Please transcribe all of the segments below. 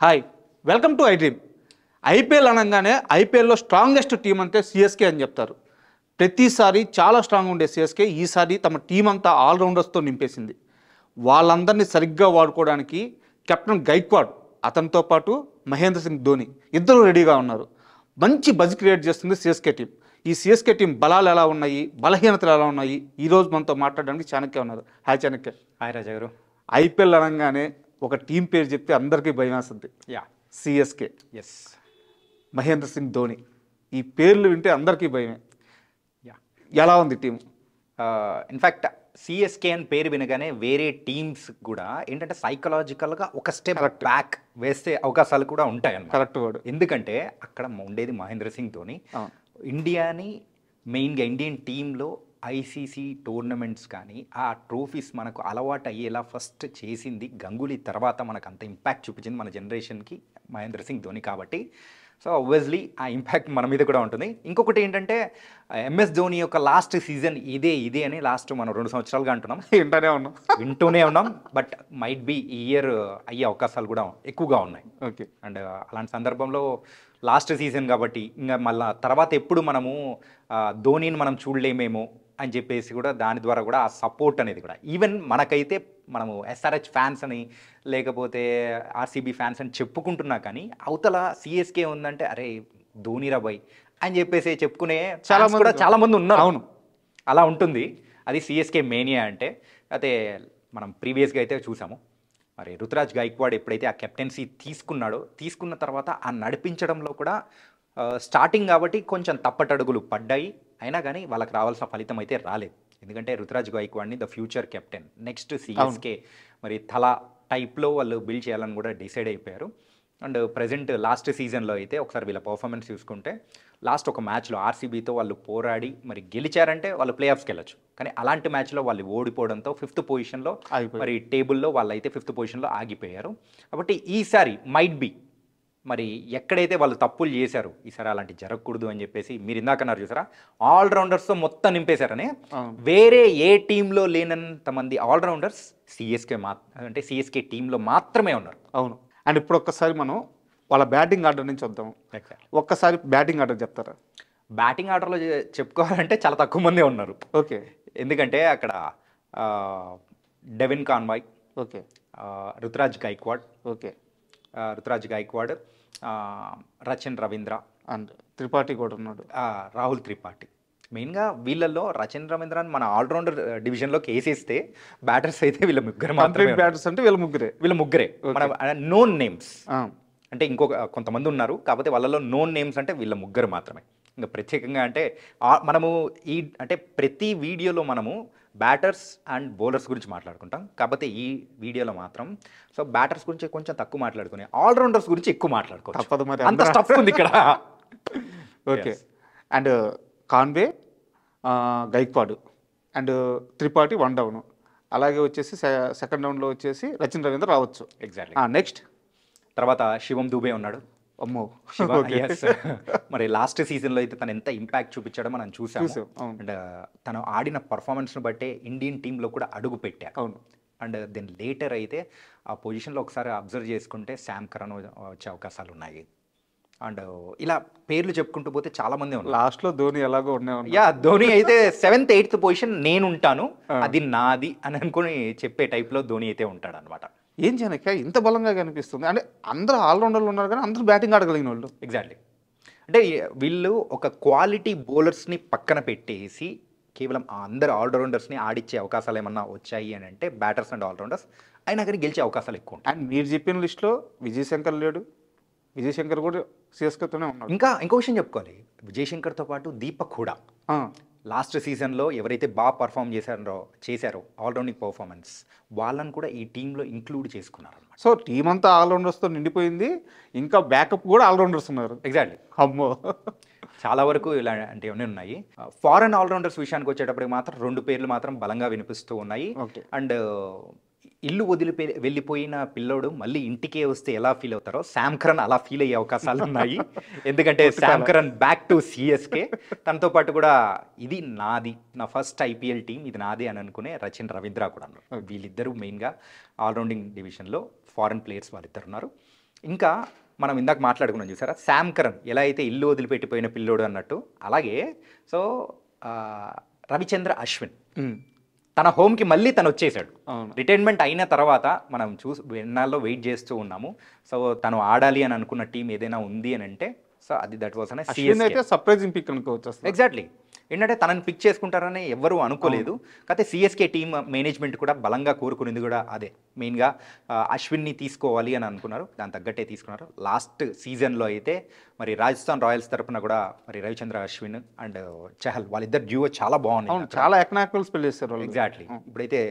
Hi, welcome to I dream. IPL అనగానే ఐపీఎల్లో strongest team అంటే సిఎస్కే అని చెప్తారు. ప్రతిసారి చాలా స్ట్రాంగ్ ఉండే సిఎస్కే ఈసారి తమ టీం అంతా ఆల్రౌండర్స్తో నింపేసింది. వాళ్ళందరినీ సరిగ్గా వాడుకోవడానికి కెప్టెన్ గైక్వాడ్, అతనితో పాటు మహేంద్ర సింగ్ ధోని ఇద్దరు రెడీగా ఉన్నారు. మంచి బజ్ క్రియేట్ చేస్తుంది సిఎస్కే టీం. ఈ సిఎస్కే టీం బలాలు ఎలా ఉన్నాయి, బలహీనతలు ఎలా ఉన్నాయి, ఈరోజు మనతో మాట్లాడడానికి చాణక్య ఉన్నారు. హాయ్ చాణక్య. హాయ్ రాజా గారు. ఐపీఎల్ అనగానే ఒక టీం పేరు చెప్తే అందరికీ భయం వేస్తుంది. CSK, yes, Mahendra Singh Dhoni. ఈ పేర్లు వింటే అందరికీ భయమే. ఎలా ఉంది టీం? ఇన్ఫ్యాక్ట్ సిఎస్కే అని పేరు వినగానే వేరే టీమ్స్ కూడా ఏంటంటే సైకలాజికల్గా ఒక స్టెప్ బ్యాక్ వేస్తే అవకాశాలు కూడా ఉంటాయి అన్నమాట. Correct word. ఎందుకంటే అక్కడ ఉండేది మహేంద్ర సింగ్ ధోని. ఇండియాని మెయిన్గా ఇండియన్ టీంలో ఐసీసీ టోర్నమెంట్స్ కానీ ఆ ట్రోఫీస్ మనకు అలవాటు అయ్యేలా ఫస్ట్ చేసింది గంగూలీ. తర్వాత మనకు అంత ఇంపాక్ట్ చూపించింది మన జనరేషన్కి మహేంద్ర సింగ్ ధోని. కాబట్టి సో ఆబ్వియస్లీ ఆ ఇంపాక్ట్ మన మీద కూడా ఉంటుంది. ఇంకొకటి ఏంటంటే ఎంఎస్ ధోని యొక్క లాస్ట్ సీజన్ ఇదే అని లాస్ట్ మనం 2 సంవత్సరాలుగా అంటున్నాం, వింటూనే ఉన్నాం. బట్ మైట్ బి ఈ ఇయర్ అయ్యే అవకాశాలు కూడా ఎక్కువగా ఉన్నాయి. ఓకే. అండ్ అలాంటి సందర్భంలో లాస్ట్ సీజన్ కాబట్టి ఇంకా మళ్ళీ తర్వాత ఎప్పుడు మనము ధోనిని మనం చూడలేమేమో అని చెప్పేసి కూడా దాని ద్వారా కూడా ఆ సపోర్ట్ అనేది కూడా ఈవెన్ మనకైతే మనము ఎస్ఆర్హెచ్ ఫ్యాన్స్ అని లేకపోతే ఆర్సీబీ ఫ్యాన్స్ అని చెప్పుకుంటున్నా కానీ అవతల సిఎస్కే ఉందంటే అరే ధోనిరా బాయ్ అని చెప్పేసి చెప్పుకునే చాలా మంది ఉన్నారు. అవును, అలా ఉంటుంది. అది సిఎస్కే మేనియా అంటే. అయితే మనం ప్రీవియస్గా అయితే చూసాము, మరి రుతురాజ్ గైక్వాడ్ ఎప్పుడైతే ఆ కెప్టెన్సీ తీసుకున్న తర్వాత ఆ నడిపించడంలో కూడా స్టార్టింగ్ కాబట్టి కొంచెం తప్పటడుగులు పడ్డాయి. అయినా కానీ వాళ్ళకి రావాల్సిన ఫలితం అయితే రాలేదు. ఎందుకంటే రుతురాజ్ గైక్వాడ్ని the future captain, next CSK Thala తలా టైప్లో వాళ్ళు బిల్డ్ చేయాలని కూడా డిసైడ్ అయిపోయారు. అండ్ ప్రజెంట్ లాస్ట్ సీజన్లో అయితే ఒకసారి వీళ్ళ పర్ఫార్మెన్స్ చూసుకుంటే లాస్ట్ ఒక మ్యాచ్లో ఆర్సీబీతో వాళ్ళు పోరాడి మరి గెలిచారంటే వాళ్ళు ప్లే ఆఫ్స్కి వెళ్ళొచ్చు. కానీ అలాంటి మ్యాచ్లో వాళ్ళు ఓడిపోవడంతో 5th పొజిషన్లో మరి టేబుల్లో వాళ్ళు అయితే 5th పొజిషన్లో ఆగిపోయారు. కాబట్టి ఈసారి మైట్ బి మరి ఎక్కడైతే వాళ్ళు తప్పులు చేశారు ఈసారి అలాంటి జరగకూడదు అని చెప్పేసి మీరు ఇందాక అన్నారు చూసారా, ఆల్రౌండర్స్తో మొత్తం నింపేశారని. వేరే ఏ టీంలో లేనంత మంది ఆల్రౌండర్స్ అంటే సిఎస్కే టీంలో మాత్రమే ఉన్నారు. అవును. అండ్ ఇప్పుడు ఒక్కసారి మనం వాళ్ళ బ్యాటింగ్ ఆర్డర్ నుంచి వద్దాం. ఒక్కసారి బ్యాటింగ్ ఆర్డర్ చెప్తారా? బ్యాటింగ్ ఆర్డర్లో చెప్పుకోవాలంటే చాలా తక్కువ మందే ఉన్నారు. ఓకే. ఎందుకంటే అక్కడ Devon Conway, okay, Ruturaj Gaikwad, okay, Rachin Ravindra and Tripathi కూడా ఉన్నాడు, రాహుల్ త్రిపాఠి. మెయిన్గా వీళ్ళల్లో రచిన్ రవీంద్రన్ మన ఆల్రౌండర్ డివిజన్లోకి వేసేస్తే బ్యాటర్స్ అయితే వీళ్ళ ముగ్గురు మాత్రమే. బ్యాటర్స్ అంటే వీళ్ళ ముగ్గురే మన నోన్ నేమ్స్. అంటే ఇంకొక కొంతమంది ఉన్నారు, కాకపోతే వాళ్ళలో నోన్ నేమ్స్ అంటే వీళ్ళ ముగ్గురు మాత్రమే. ఇంకా ప్రత్యేకంగా అంటే మనము అంటే ప్రతి వీడియోలో మనము బ్యాటర్స్ అండ్ బౌలర్స్ గురించి మాట్లాడుకుంటాం, కాకపోతే ఈ వీడియోలో మాత్రం సో బ్యాటర్స్ గురించి కొంచెం తక్కువ మాట్లాడుకుని ఆల్రౌండర్స్ గురించి ఎక్కువ మాట్లాడుకోవచ్చు. అంత స్టఫ్ ఉంది ఇక్కడ. Okay. And Conway, Gaikwad and Tripathi 1 down. అలాగే వచ్చేసి సెకండ్ రౌండ్లో వచ్చేసి రచిన్ రవీంద్ర రావచ్చు. ఎగ్జాక్ట్లీ. నెక్స్ట్ తర్వాత శివం దూబే ఉన్నాడు. అమ్మో, మరి లాస్ట్ సీజన్లో అయితే తను ఎంత ఇంపాక్ట్ చూపించాడో మనం చూసాము. అండ్ తను ఆడిన పర్ఫార్మెన్స్ను బట్టే ఇండియన్ టీంలో కూడా అడుగు పెట్టారు. అవును. అండ్ దెన్ లేటర్ అయితే ఆ పొజిషన్లో ఒకసారి అబ్జర్వ్ చేసుకుంటే శామ్ కరణ్ వచ్చే అవకాశాలు ఉన్నాయి. అండ్ ఇలా పేర్లు చెప్పుకుంటూ పోతే చాలా మంది ఉన్నారు. లాస్ట్లో ధోని ఎలాగో ఉన్నాయి. ధోని అయితే 7th 8th పొజిషన్ నేను ఉంటాను, అది నాది అని అనుకుని చెప్పే టైప్లో ధోని అయితే ఉంటాడు అనమాట. ఏం చేయనక ఇంత బలంగా కనిపిస్తుంది అంటే అందరూ ఆల్రౌండర్లు ఉన్నారు కానీ అందరూ బ్యాటింగ్ ఆడగలిగిన వాళ్ళు. ఎగ్జాక్ట్లీ. అంటే వీళ్ళు ఒక క్వాలిటీ బౌలర్స్ని పక్కన పెట్టేసి కేవలం అందరు ఆల్రౌండర్స్ని ఆడిచ్చే అవకాశాలు ఏమన్నా వచ్చాయి అని అంటే బ్యాటర్స్ అండ్ ఆల్రౌండర్స్ అయినా కానీ గెలిచే అవకాశాలు ఎక్కువ ఉంటాయి. అండ్ మీరు చెప్పిన లిస్ట్లో విజయశంకర్ లేడు, విజయశంకర్ కూడా సిఎస్కేతోనే ఉన్నాడు. ఇంకో విషయం చెప్పుకోవాలి, విజయశంకర్తో పాటు దీపక్ కూడా లాస్ట్ సీజన్లో ఎవరైతే బాగా పర్ఫామ్ చేశారో ఆల్రౌండింగ్ పర్ఫార్మెన్స్ వాళ్ళని కూడా ఈ టీంలో ఇంక్లూడ్ చేసుకున్నారు. సో టీం అంతా ఆల్రౌండర్స్తో నిండిపోయింది, ఇంకా బ్యాకప్ కూడా ఆల్రౌండర్స్ ఉన్నారు. ఎగ్జాక్ట్లీ. అమ్మో, చాలా వరకు ఇలాంటివన్నీ ఉన్నాయి. ఫారెన్ ఆల్రౌండర్స్ విషయానికి వచ్చేటప్పటికి మాత్రం 2 పేర్లు మాత్రం బలంగా వినిపిస్తూ ఉన్నాయి. అండ్ ఇల్లు వెళ్ళిపోయిన పిల్లోడు మళ్ళీ ఇంటికే వస్తే ఎలా ఫీల్ అవుతారో శామ్ కరణ్ అలా ఫీల్ అయ్యే అవకాశాలు ఉన్నాయి. ఎందుకంటే Sam Curran back to CSK. తనతో పాటు కూడా ఇది నాది, నా ఫస్ట్ ఐపీఎల్ టీం ఇది నాది అని అనుకునే రచిన్ రవీంద్ర కూడా ఉన్నారు. వీళ్ళిద్దరూ మెయిన్గా ఆల్రౌండింగ్ డివిజన్లో ఫారెన్ ప్లేయర్స్ వాళ్ళిద్దరు ఉన్నారు. ఇంకా మనం ఇందాక మాట్లాడుకున్నాం చూసారా, శామ్ కరణ్ ఎలా అయితే ఇల్లు వదిలిపెట్టిపోయిన పిల్లోడు అన్నట్టు, అలాగే సో ఆ, రవిచంద్ర అశ్విన్ ఉమ్, తన హోమ్కి మళ్ళీ తను వచ్చేసాడు. అవును. రిటైర్మెంట్ అయిన తర్వాత మనం ఎన్నాళ్ళలో వెయిట్ చేస్తూ ఉన్నాము. సో తను ఆడాలి అని అనుకున్న టీం ఏదైనా ఉంది అని అంటే సో అది దట్ వాస్ అనే అశ్విన్ అయితే సర్ప్రైజింగ్ పిక్ అనుకోవచ్చు అసలు. ఎగ్జాక్ట్లీ. ఏంటంటే తనని పిక్ చేసుకుంటారని ఎవ్వరూ అనుకోలేదు. కాకపోతే సిఎస్కే టీమ్ మేనేజ్మెంట్ కూడా బలంగా కోరుకునేది కూడా అదే. మెయిన్గా అశ్విన్ని తీసుకోవాలి అని అనుకున్నారు, దాని తగ్గట్టే తీసుకున్నారు. లాస్ట్ సీజన్లో అయితే మరి రాజస్థాన్ రాయల్స్ తరపున కూడా మరి రవిచంద్ర అశ్విన్ అండ్ చహల్ వాళ్ళిద్దరు డ్యూయో చాలా అవును, బాగుంది. చాలా ఎకనామికల్ స్పెల్ చేస్తారు వాళ్ళు. ఎగ్జాక్ట్లీ. ఇప్పుడైతే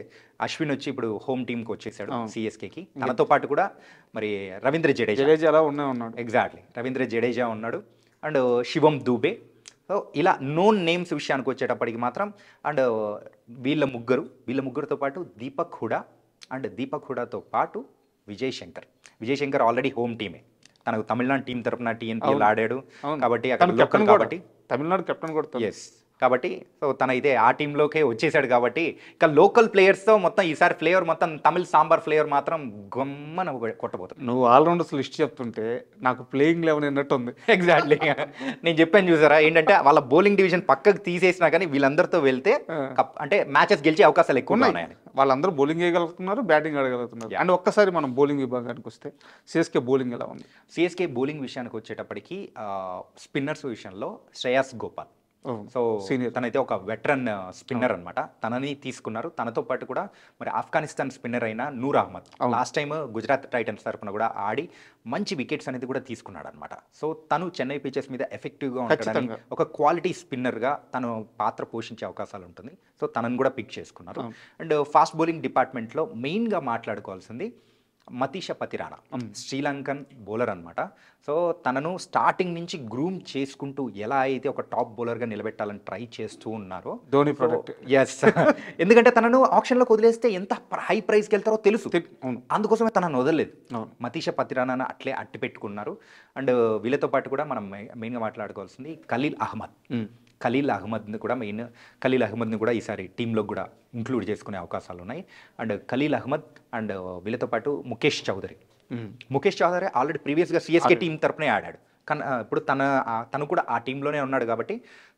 అశ్విన్ వచ్చి ఇప్పుడు హోమ్ టీంకి వచ్చేసాడు అవును. సిఎస్కేకి. తనతో పాటు కూడా మరి రవీంద్ర జడేజా. జడేజా అలా ఉన్నాడు. ఎగ్జాక్ట్లీ, రవీంద్ర జడేజా ఉన్నాడు అండ్ శివం దూబే. సో ఇలా నోన్ నేమ్స్ విషయానికి వచ్చేటప్పటికి మాత్రం అండ్ వీళ్ళ ముగ్గురుతో పాటు దీపక్ హుడాతో పాటు విజయ్ శంకర్ ఆల్రెడీ హోమ్ టీమే. తనకు తమిళనాడు టీం తరపున టీఎన్పీఎల్ ఆడాడు అవును. కాబట్టి తను అక్కడ లోకల్ కెప్టెన్ కూడా, కాబట్టి తమిళనాడు కెప్టెన్ కూడా. ఎస్, కాబట్టి సో తనైతే ఆ టీంలోకే వచ్చేసాడు. కాబట్టి ఇక లోకల్ ప్లేయర్స్తో మొత్తం ఈసారి ఫ్లేవర్ మొత్తం తమిళ్ సాంబార్ ఫ్లేవర్ మాత్రం గమ్మన కొట్టబోతుంది. నువ్వు ఆల్రౌండర్స్ లిస్ట్ చెప్తుంటే నాకు ప్లేయింగ్ లెవెన్ అన్నట్టు ఉంది. ఎగ్జాక్ట్లీ. నేను చెప్పాను చూసారా, ఏంటంటే వాళ్ళ బౌలింగ్ డివిజన్ పక్కకు తీసేసినా కానీ వీళ్ళందరితో వెళ్తే అంటే మ్యాచెస్ గెలిచే అవకాశాలు ఎక్కువ ఉన్నాయని. వాళ్ళందరూ బౌలింగ్ వేయగలుగుతున్నారు, బ్యాటింగ్ ఆడగలుగుతున్నారు. అండ్ ఒక్కసారి మనం బౌలింగ్ విభాగానికి వస్తే సిఎస్కే బౌలింగ్ ఎలా ఉంది? సిఎస్కే బౌలింగ్ విషయానికి వచ్చేటప్పటికి స్పిన్నర్స్ విషయంలో శ్రేయాస్ గోపాల్. సో తనైతే ఒక వెటరన్ స్పిన్నర్ అనమాట. తనని తీసుకున్నారు. తనతో పాటు కూడా మరి ఆఫ్ఘనిస్తాన్ స్పిన్నర్ అయిన Noor Ahmad last time Gujarat Titans తరఫున కూడా ఆడి మంచి వికెట్స్ అనేది కూడా తీసుకున్నాడు అనమాట. సో తను చెన్నై పిచెస్ మీద ఎఫెక్టివ్గా ఉంటాడని ఒక క్వాలిటీ స్పిన్నర్గా తను పాత్ర పోషించే అవకాశాలు ఉంటుంది. సో తనను కూడా పిక్ చేసుకున్నారు. అండ్ ఫాస్ట్ బౌలింగ్ డిపార్ట్మెంట్లో మెయిన్గా మాట్లాడుకోవాల్సింది మతీష పతిరానా, శ్రీలంకన్ బౌలర్ అనమాట. సో తనను స్టార్టింగ్ నుంచి గ్రూమ్ చేసుకుంటూ ఎలా అయితే ఒక టాప్ బౌలర్గా నిలబెట్టాలని ట్రై చేస్తూ ఉన్నారో ధోని ప్రోడక్ట్. ఎస్, ఎందుకంటే తనను ఆప్షన్లోకి వదిలేస్తే ఎంత హై ప్రైస్కి వెళ్తారో తెలుసు. అందుకోసమే తనను వదలలేదు. మతీష పతిరానాను అట్లే అట్టి పెట్టుకున్నారు. అండ్ వీళ్ళతో పాటు కూడా మనం మెయిన్గా మాట్లాడుకోవాల్సింది ఖలీల్ అహ్మద్ని కూడా ఈసారి టీంలో కూడా ఇంక్లూడ్ చేసుకునే అవకాశాలు ఉన్నాయి. అండ్ ఖలీల్ అహ్మద్ అండ్ వీళ్ళతో పాటు ముఖేష్ చౌదరి ఆల్రెడీ ప్రీవియస్గా సిఎస్కే టీం తరపునే ఆడాడు. కానీ ఇప్పుడు తను కూడా ఆ టీంలోనే ఉన్నాడు. కాబట్టి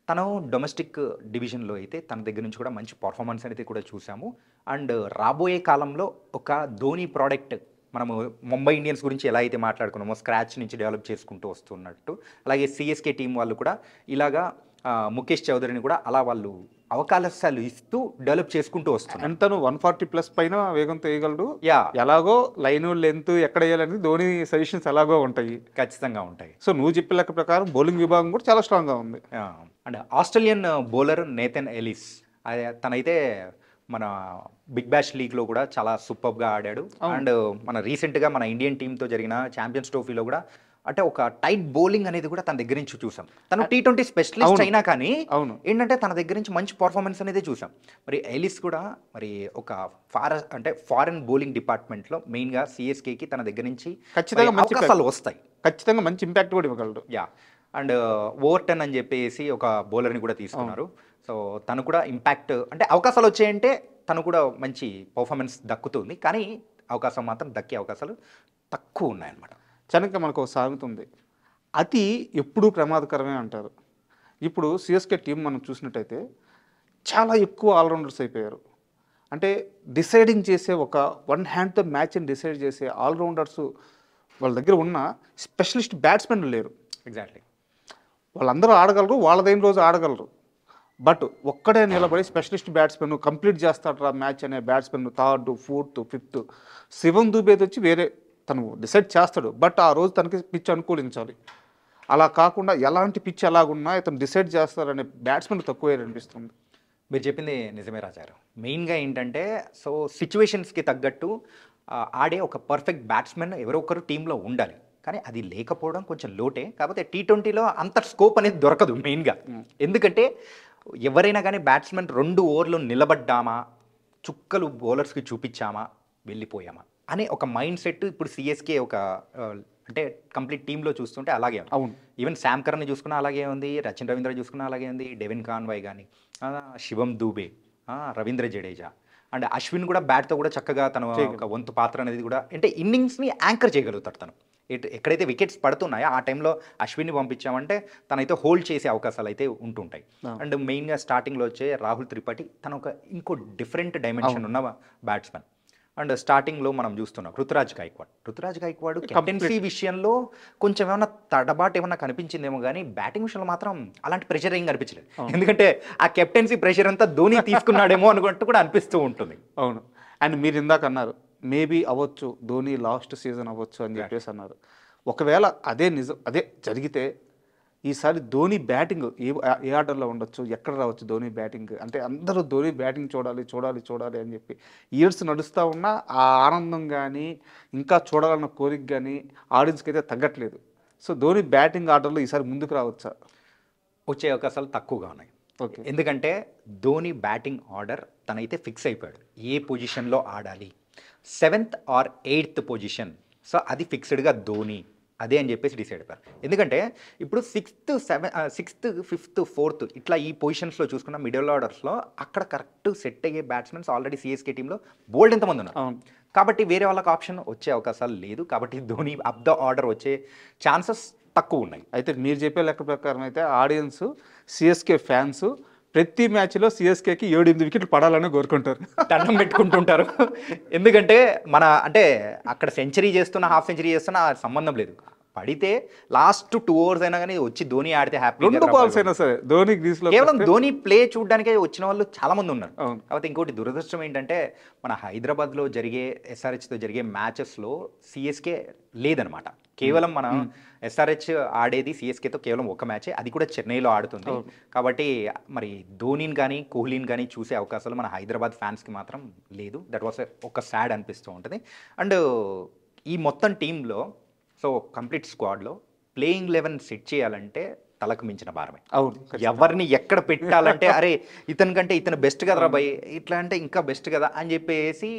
తను డొమెస్టిక్ డివిజన్లో అయితే తన దగ్గర నుంచి కూడా మంచి పర్ఫార్మెన్స్ అనేది కూడా చూసాము. అండ్ రాబోయే కాలంలో ఒక ధోని ప్రోడక్ట్ మనము ముంబై ఇండియన్స్ గురించి ఎలా అయితే మాట్లాడుకున్నామో స్క్రాచ్ నుంచి డెవలప్ చేసుకుంటూ వస్తున్నట్టు, అలాగే సిఎస్కే టీం వాళ్ళు కూడా ఇలాగా ముఖేష్ చౌదరిని కూడా అలా వాళ్ళు అవకాశాలు ఇస్తూ డెవలప్ చేసుకుంటూ వస్తున్నారు. అండ్ తను 140+ పైన వేగంతో వేయగలడు. యా, ఎలాగో లైన్ లెంత్ ఎక్కడ వేయాలని ధోని సజెషన్స్ ఎలాగో ఉంటాయి, ఖచ్చితంగా ఉంటాయి. సో నువ్వు చెప్పిన లెక్క ప్రకారం బౌలింగ్ విభాగం కూడా చాలా స్ట్రాంగ్గా ఉంది. And Australian bowler Nathan Ellis, తనైతే మన బిగ్ బ్యాష్ లీగ్లో కూడా చాలా సూపర్గా ఆడాడు. అండ్ మన రీసెంట్గా మన ఇండియన్ టీంతో జరిగిన ఛాంపియన్స్ ట్రోఫీలో కూడా అంటే ఒక టైట్ బౌలింగ్ అనేది కూడా తన దగ్గర నుంచి చూసాం. తను T20 స్పెషలిస్ట్ అయినా కానీ ఏంటంటే తన దగ్గర నుంచి మంచి పర్ఫార్మెన్స్ అనేది చూసాం. మరి ఎలిస్ కూడా మరి ఒక ఫారెన్ బౌలింగ్ డిపార్ట్మెంట్లో మెయిన్గా సిఎస్కేకి తన దగ్గర నుంచి ఖచ్చితంగా అవకాశాలు వస్తాయి, ఖచ్చితంగా మంచి ఇంపాక్ట్ కూడా ఇవ్వగలడు. యా. అండ్ ఓవర్టన్ అని చెప్పేసి ఒక బౌలర్ని కూడా తీసుకున్నారు. సో తను కూడా ఇంపాక్ట్ అంటే అవకాశాలు వచ్చాయంటే తను కూడా మంచి పర్ఫార్మెన్స్ దక్కుతుంది. కానీ అవకాశం మాత్రం దక్కే అవకాశాలు తక్కువ ఉన్నాయన్నమాట. కనుక మనకు ఒక సామెత ఉంది, అతి ఎప్పుడూ ప్రమాదకరమే అంటారు. ఇప్పుడు సిఎస్కే టీం మనం చూసినట్టయితే చాలా ఎక్కువ ఆల్రౌండర్స్ అయిపోయారు. అంటే డిసైడింగ్ చేసే ఒక వన్ హ్యాండ్తో మ్యాచ్ని డిసైడ్ చేసే ఆల్రౌండర్స్ వాళ్ళ దగ్గర ఉన్న స్పెషలిస్ట్ బ్యాట్స్మెన్లు లేరు. ఎగ్జాక్ట్లీ. వాళ్ళందరూ ఆడగలరు, వాళ్ళదైన రోజు ఆడగలరు. బట్ ఒక్కడే నిలబడి స్పెషలిస్ట్ బ్యాట్స్మెన్ కంప్లీట్ చేస్తాడు రా మ్యాచ్ అనే బ్యాట్స్మెన్ 3rd, 4th, 5th శివం దూబేది వచ్చి వేరే తను డిసైడ్ చేస్తాడు. బట్ ఆ రోజు తనకి పిచ్ అనుకూలించాలి. అలా కాకుండా ఎలాంటి పిచ్ ఎలాగున్నా ఇతను డిసైడ్ చేస్తారనే బ్యాట్స్మెన్ తక్కువే అనిపిస్తుంది. మీరు చెప్పింది నిజమే రాజారు. మెయిన్గా ఏంటంటే సో సిచ్యువేషన్స్కి తగ్గట్టు ఆడే ఒక పర్ఫెక్ట్ బ్యాట్స్మెన్ ఎవరో ఒకరు టీంలో ఉండాలి. కానీ అది లేకపోవడం కొంచెం లోటే. కాకపోతే T20లో అంత స్కోప్ అనేది దొరకదు మెయిన్గా. ఎందుకంటే ఎవరైనా కానీ బ్యాట్స్మెన్ 2 ఓవర్లు నిలబడ్డామా, చుక్కలు బౌలర్స్కి చూపించామా, వెళ్ళిపోయామా అనే ఒక మైండ్ సెట్ ఇప్పుడు సిఎస్కే ఒక అంటే కంప్లీట్ టీంలో చూస్తుంటే అలాగే ఉంది. అవును. ఈవెన్ శామ్ కరణ్ చూసుకున్నా అలాగే ఉంది, రచిన్ రవీంద్ర చూసుకున్నా అలాగే ఉంది, డెవిన్ కాన్వాయ్ కానీ, శివం దూబే, రవీంద్ర జడేజా, అండ్ అశ్విన్ కూడా బ్యాట్తో కూడా చక్కగా తన ఒక వంతు పాత్ర అనేది కూడా అంటే ఇన్నింగ్స్ని యాంకర్ చేయగలుగుతాడు తను. ఎక్కడైతే వికెట్స్ పడుతున్నాయో ఆ టైంలో అశ్విన్ని పంపించామంటే తనైతే హోల్డ్ చేసే అవకాశాలు అయితే ఉంటుంటాయి. అండ్ మెయిన్గా స్టార్టింగ్లో వచ్చే రాహుల్ త్రిపాఠి తను ఒక ఇంకో డిఫరెంట్ డైమెన్షన్ ఉన్న బ్యాట్స్మెన్. అండ్ స్టార్టింగ్లో మనం చూస్తున్నాం రుతురాజ్ గైక్వాడ్ కెప్టెన్సీ విషయంలో కొంచెం ఏమైనా తడబాటు ఏమైనా కనిపించిందేమో కానీ బ్యాటింగ్ విషయంలో మాత్రం అలాంటి ప్రెషర్ ఏం కనిపించలేదు. ఎందుకంటే ఆ కెప్టెన్సీ ప్రెషర్ అంతా ధోని తీసుకున్నాడేమో అనుకుంటూ కూడా అనిపిస్తూ ఉంటుంది. అవును. అండ్ మీరు ఇందాక అన్నారు మేబీ అవ్వచ్చు ధోని లాస్ట్ సీజన్ అవ్వచ్చు అని చెప్పేసి అన్నారు. ఒకవేళ అదే జరిగితే ఈసారి ధోని బ్యాటింగ్ ఏ ఆర్డర్లో ఉండొచ్చు, ఎక్కడ రావచ్చు ధోని బ్యాటింగ్ అంటే అందరూ ధోని బ్యాటింగ్ చూడాలి అని చెప్పి ఇయర్స్ నడుస్తూ ఉన్నా ఆ ఆనందం కానీ ఇంకా చూడాలన్న కోరిక కానీ ఆడియన్స్కి అయితే తగ్గట్లేదు. సో ధోని బ్యాటింగ్ ఆర్డర్లో ఈసారి ముందుకు రావచ్చా? వచ్చే అవకాశాలు తక్కువగా ఉన్నాయి. ఓకే. ఎందుకంటే ధోని బ్యాటింగ్ ఆర్డర్ తనైతే ఫిక్స్ అయిపోయాడు ఏ పొజిషన్లో ఆడాలి, 7th or 8th position. So అది ఫిక్స్డ్గా ధోని అదే అని చెప్పేసి డిసైడ్ అయిపోయారు. ఎందుకంటే ఇప్పుడు 6th, 5th, 4th ఇట్లా ఈ పొజిషన్స్లో చూసుకున్న మిడిల్ ఆర్డర్స్లో అక్కడ కరెక్ట్ సెట్ అయ్యే బ్యాట్స్మెన్స్ ఆల్రెడీ సిఎస్కే టీంలో బోల్డ్ ఎంతమంది ఉన్నారు. కాబట్టి వేరే వాళ్ళకి ఆప్షన్ వచ్చే అవకాశాలు లేదు. కాబట్టి ధోని అప్ ద ఆర్డర్ వచ్చే ఛాన్సెస్ తక్కువ ఉన్నాయి. అయితే మీరు చెప్పే లెక్క ప్రకారం అయితే ఆడియన్స్ సిఎస్కే ఫ్యాన్స్ ప్రతి మ్యాచ్లో సిఎస్కేకి 7-8 వికెట్లు పడాలని కోరుకుంటారు, దండం పెట్టుకుంటుంటారు. ఎందుకంటే అంటే అక్కడ సెంచరీ చేస్తున్నా హాఫ్ సెంచరీ చేస్తున్నా సంబంధం లేదు. పడితే లాస్ట్ 2 overs అయినా కానీ వచ్చి ధోని ఆడితే హ్యాపీ. 2 balls అయినా సరే ధోని గ్రీస్లో కేవలం ధోని ప్లే చూడడానికే వచ్చిన వాళ్ళు చాలా మంది ఉన్నారు. కాబట్టి ఇంకోటి దురదృష్టం ఏంటంటే మన హైదరాబాద్లో జరిగే ఎస్ఆర్హెచ్తో జరిగే మ్యాచెస్లో సిఎస్కే లేదనమాట. కేవలం మన ఎస్ఆర్హెచ్ ఆడేది సిఎస్కేతో కేవలం ఒక మ్యాచే, అది కూడా చెన్నైలో ఆడుతుంది. కాబట్టి మరి ధోనిని కానీ కోహ్లీని కానీ చూసే అవకాశాలు మన హైదరాబాద్ ఫ్యాన్స్కి మాత్రం లేదు. దట్ వాస్ ఒక సాడ్ అనిపిస్తూ ఉంటుంది. అండ్ ఈ మొత్తం టీంలో సో కంప్లీట్ స్క్వాడ్లో ప్లేయింగ్ 11 సెట్ చేయాలంటే తలకు మించిన భారమే. అవును. ఎవరిని ఎక్కడ పెట్టాలంటే అరే ఇతని కంటే ఇతను బెస్ట్ కదరా భయ్, ఇట్లా అంటే ఇంకా బెస్ట్ కదా అని చెప్పేసి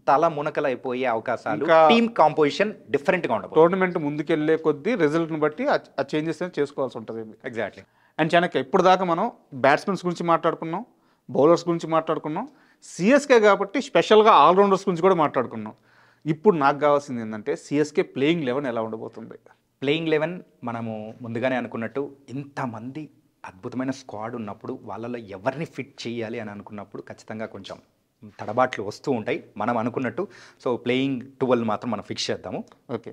తల మునకలైపోయే అవకాశాలు, టీమ్ కాంపోజిషన్ డిఫరెంట్గా ఉండదు. టోర్నమెంట్ ముందుకెళ్లే కొద్దీ రిజల్ట్ని బట్టి ఆ చేంజెస్ చేసుకోవాల్సి ఉంటుంది. ఎగ్జాక్ట్లీ. అండ్ చాణక్య ఇప్పుడు దాకా మనం బ్యాట్స్మెన్స్ గురించి మాట్లాడుకున్నాం, బౌలర్స్ గురించి మాట్లాడుకున్నాం, సిఎస్కే కాబట్టి స్పెషల్గా ఆల్రౌండర్స్ గురించి కూడా మాట్లాడుకున్నాం. ఇప్పుడు నాకు కావాల్సింది ఏంటంటే సిఎస్కే ప్లేయింగ్ 11 ఎలా ఉండబోతుంది? ప్లేయింగ్ 11 మనము ముందుగానే అనుకున్నట్టు ఇంతమంది అద్భుతమైన స్క్వాడ్ ఉన్నప్పుడు వాళ్ళలో ఎవరిని ఫిట్ చేయాలి అని అనుకున్నప్పుడు ఖచ్చితంగా కొంచెం తడబాట్లు వస్తూ ఉంటాయి మనం అనుకున్నట్టు. సో ప్లేయింగ్ 12 మాత్రం మనం ఫిక్స్ చేద్దాము. ఓకే.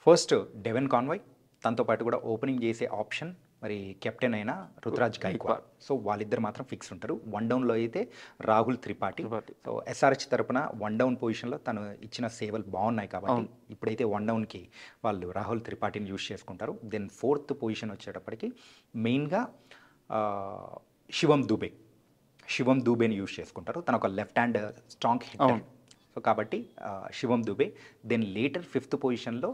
ఫస్ట్ డెవెన్ కాన్వాయ్, తనతో పాటు కూడా ఓపెనింగ్ చేసే ఆప్షన్ మరి కెప్టెన్ అయిన రుతురాజ్ గైక్వాడ్. సో వాళ్ళిద్దరు మాత్రం ఫిక్స్ ఉంటారు. 1 downలో అయితే రాహుల్ త్రిపాఠి. సో ఎస్ఆర్హెచ్ తరపున 1 down పొజిషన్లో తను ఇచ్చిన సేవలు బాగున్నాయి కాబట్టి ఇప్పుడైతే 1 downకి వాళ్ళు రాహుల్ త్రిపాఠిని యూజ్ చేసుకుంటారు. దెన్ 4th పొజిషన్ వచ్చేటప్పటికి మెయిన్గా శివం దూబేని యూజ్ చేసుకుంటారు. తను ఒక left hand strong hitter. So కాబట్టి Shivam Dube. Then later 5th పొజిషన్లో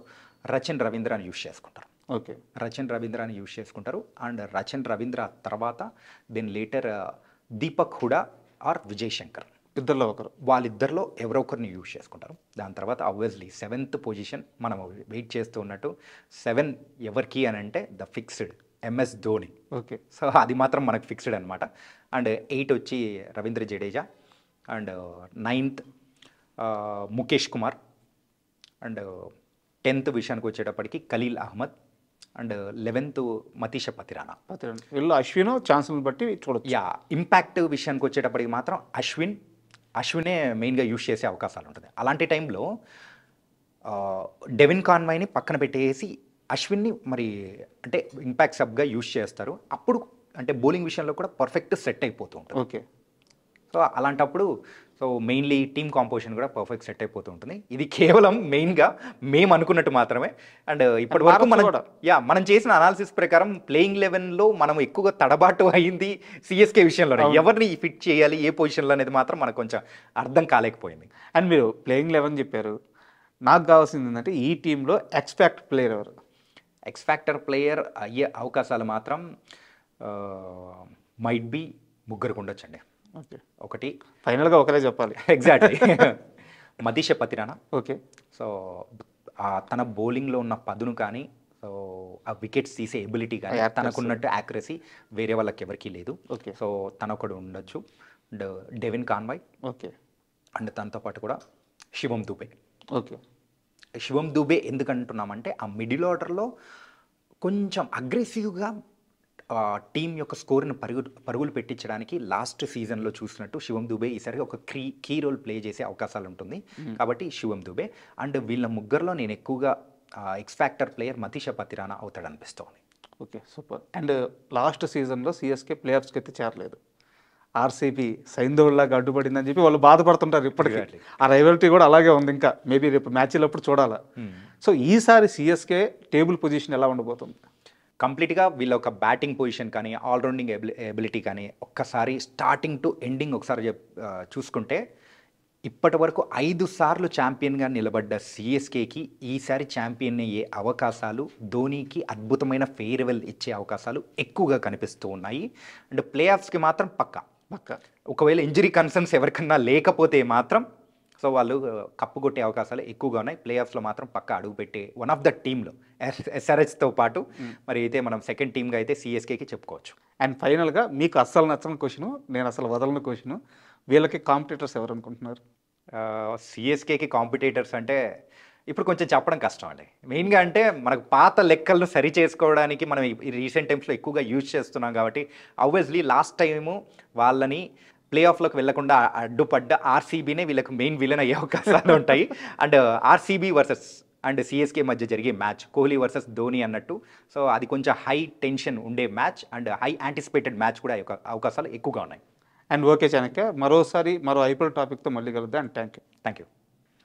రచన్ రవీంద్రాని యూజ్ చేసుకుంటారు. ఓకే. రచన్ రవీంద్రాని యూజ్ చేసుకుంటారు. అండ్ రచన్ రవీంద్ర తర్వాత then later Deepak Hooda or Vijay Shankar, ఇద్దరిలో ఒకరు, వాళ్ళిద్దరిలో ఎవరో ఒకరిని యూజ్ చేసుకుంటారు. దాని తర్వాత ఆబ్వియస్లీ 7th పొజిషన్ మనం వెయిట్ చేస్తూ ఉన్నట్టు 7 ఎవరికి అని అంటే the fixed MS Dhoni. Okay. So అది మాత్రం మనకు ఫిక్స్డ్ అనమాట. అండ్ 8 వచ్చి Ravindra Jadeja. And 9th Mukesh Kumar. And 10th విషయానికి వచ్చేటప్పటికి ఖలీల్ అహ్మద్. And 11th Matheesha Pathirana. వీళ్ళు అశ్విన్ ఛాన్స్ని బట్టి చూడొచ్చు. యా, ఇంపాక్ట్ విషయానికి వచ్చేటప్పటికి మాత్రం అశ్వినే మెయిన్గా యూజ్ చేసే అవకాశాలు ఉంటుంది. అలాంటి టైంలో డెవిన్ కాన్వాయ్ని పక్కన పెట్టేసి అశ్విన్ని మరి అంటే ఇంపాక్ట్ సబ్గా యూజ్ చేస్తారు. అప్పుడు అంటే బౌలింగ్ విషయంలో కూడా పర్ఫెక్ట్ సెట్ అయిపోతూ ఉంటుంది. ఓకే. సో అలాంటప్పుడు సో మెయిన్లీ టీమ్ కాంపోజిషన్ కూడా పర్ఫెక్ట్ సెట్ అయిపోతూ ఉంటుంది. ఇది కేవలం మెయిన్గా మేము అనుకున్నట్టు మాత్రమే. అండ్ ఇప్పటి వరకు మనం చేసిన అనాలిసిస్ ప్రకారం ప్లేయింగ్ 11లో మనం ఎక్కువగా తడబాటు అయింది సిఎస్కే విషయంలో. ఎవరిని ఫిట్ చేయాలి ఏ పొజిషన్లో అనేది మాత్రం మనకు కొంచెం అర్థం కాలేకపోయింది. అండ్ మీరు ప్లేయింగ్ 11 చెప్పారు, నాకు కావాల్సింది ఏంటంటే ఈ టీంలో ఎక్స్పెక్ట్ ప్లేయర్ ఎవరు? ఎక్స్ఫాక్టర్ ప్లేయర్ అయ్యే అవకాశాలు మాత్రం మైట్ బి ముగ్గురికి ఉండొచ్చండి. ఓకే. ఒకటి ఫైనల్గా ఒకరే చెప్పాలి. Exactly Matheesha Pathirana. Okay. So తన బౌలింగ్లో ఉన్న పదును కానీ సో ఆ వికెట్స్ తీసే ఎబిలిటీ కానీ తనకున్నట్టు యాక్యురసీ వేరే వాళ్ళకి ఎవరికీ లేదు. ఓకే. సో తనొకడు ఉండొచ్చు. And Devon Conway okay and దాంతోపాటు కూడా శివం దుబే. ఓకే శివం దుబే ఎందుకంటున్నామంటే ఆ మిడిల్ ఆర్డర్లో కొంచెం అగ్రెసివ్గా టీం యొక్క స్కోర్ని పరుగులు పెట్టించడానికి లాస్ట్ సీజన్లో చూసినట్టు శివం దుబే ఈసారి ఒక కీ రోల్ ప్లే చేసే అవకాశాలు ఉంటుంది. కాబట్టి శివం దుబే అండ్ వీళ్ళ ముగ్గురులో నేను ఎక్కువగా X factor player Matheesha Pathirana అవుతాడు అనిపిస్తోంది. Okay super. అండ్ లాస్ట్ సీజన్లో సిఎస్కే ప్లే ఆఫ్స్కి అయితే చేరలేదు. ఆర్సీబీ సైంధవుల్లాగా అడ్డుపడిందని చెప్పి వాళ్ళు బాధపడుతుంటారు ఇప్పటికీ. ఆ రైవల్టీ కూడా అలాగే ఉంది. ఇంకా మేబీ రేపు మ్యాచ్లప్పుడు చూడాలా. సో ఈసారి సిఎస్కే టేబుల్ పొజిషన్ ఎలా ఉండబోతుంది? కంప్లీట్గా వీళ్ళ ఒక బ్యాటింగ్ పొజిషన్ కానీ ఆల్రౌండింగ్ ఎబిలిటీ కానీ ఒక్కసారి స్టార్టింగ్ టు ఎండింగ్ ఒకసారి చూసుకుంటే ఇప్పటి వరకు 5 సార్లు ఛాంపియన్గా నిలబడ్డ సిఎస్కేకి ఈసారి ఛాంపియన్ అయ్యే అవకాశాలు, ధోనీకి అద్భుతమైన ఫేర్వెల్ ఇచ్చే అవకాశాలు ఎక్కువగా కనిపిస్తూ ఉన్నాయి. అండ్ ప్లే ఆఫ్స్కి మాత్రం పక్కా. ఒకవేళ ఇంజరీ కన్సర్న్స్ ఎవరికన్నా లేకపోతే మాత్రం సో వాళ్ళు కప్పు కొట్టే అవకాశాలు ఎక్కువగా ఉన్నాయి. ప్లే ఆఫ్స్లో మాత్రం పక్కా అడుగుపెట్టే వన్ ఆఫ్ ద టీంలో ఎస్ఆర్హెచ్తో పాటు మరి అయితే మనం సెకండ్ టీమ్గా అయితే సిఎస్కేకి చెప్పుకోవచ్చు. అండ్ ఫైనల్గా మీకు అస్సలు నచ్చని క్వశ్చను, నేను అసలు వదలని క్వశ్చను, వీళ్ళకి కాంపిటీటర్స్ ఎవరు అనుకుంటున్నారు? సిఎస్కేకి కాంపిటేటర్స్ అంటే ఇప్పుడు కొంచెం చెప్పడం కష్టం అండి. మెయిన్గా అంటే మనకు పాత లెక్కలను సరి చేసుకోవడానికి మనం ఈ రీసెంట్ టైమ్స్లో ఎక్కువగా యూజ్ చేస్తున్నాం కాబట్టి ఆబ్వియస్లీ లాస్ట్ టైము వాళ్ళని ప్లే ఆఫ్లోకి వెళ్లకుండా అడ్డుపడ్డ ఆర్సీబీనే వీళ్ళకి మెయిన్ విలన్ అయ్యే అవకాశాలు ఉంటాయి. And RCB versus and CSK మధ్య జరిగే మ్యాచ్ కోహ్లీ వర్సెస్ ధోని అన్నట్టు. సో అది కొంచెం హై టెన్షన్ ఉండే match and high anticipated match కూడా అవకాశాలు ఎక్కువగా ఉన్నాయి. అండ్ ఓకే చాణక్య, మరో ఐపీఎల్ టాపిక్తో మళ్ళీ కలుద్దాం. And thank you.